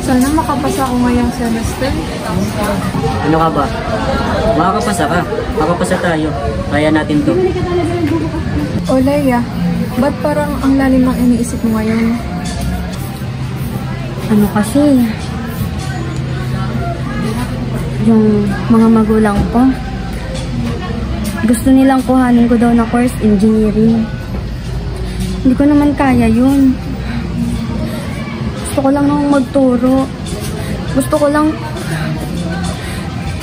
Sana makapasa ako ngayong semester. Ano ka ba? Makakapasa ka. Makakapasa tayo. Kaya natin to. O Leia, ba't parang ang lalim ng iniisip mo ngayon? Ano kasi, yung mga magulang ko, gusto nilang kuhanin ko daw na course engineering. Hindi ko naman kaya yun. Gusto ko lang nang magturo. Gusto ko lang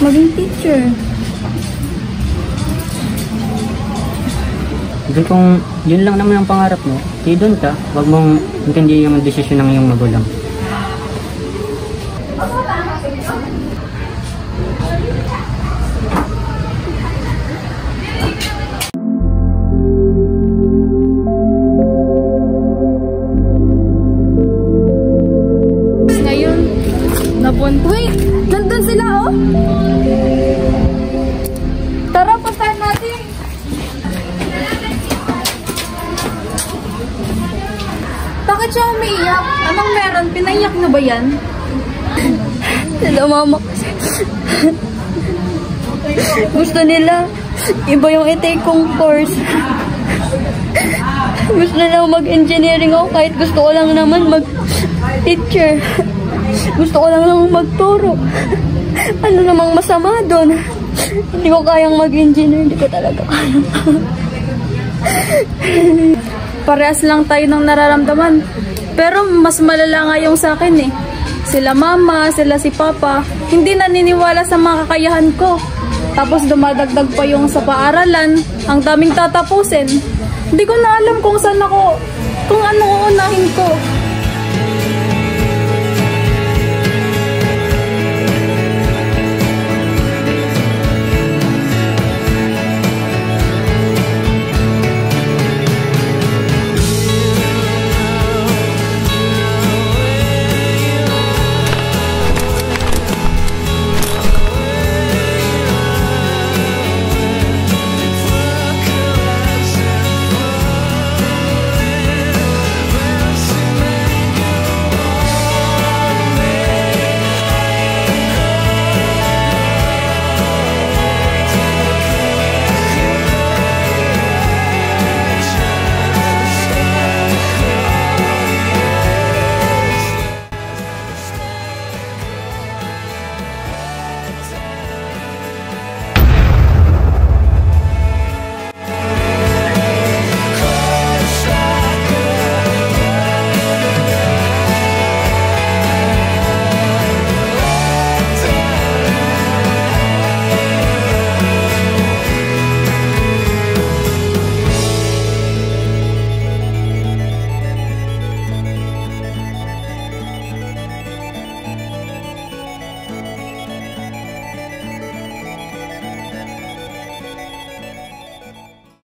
maging teacher. Doon kung yun lang naman ang pangarap mo, di doon ka, wag mong intindihin yung desisyon ng iyong magulang. Ngayon, wait! Nandun sila, oh! Tara, puntahan natin! Bakit siya umiiyak? Anong meron? Pinaiyak na ba yan? Sila mama kasi gusto nila iba yung i-take kong course. Gusto nila mag-engineering ako kahit gusto ko lang naman mag-teacher. Gusto ko lang naman magturo. Ano namang masama doon? Hindi ko kayang mag-engineer. Hindi ko talaga kaya. Parehas lang tayo ng nararamdaman. Pero mas malala nga yung sa akin eh. Sila mama, sila si papa, hindi naniniwala sa mga kakayahan ko. Tapos dumadagdag pa yung sa paaralan, ang daming tatapusin. Hindi ko na alam kung saan ako, kung ano uunahin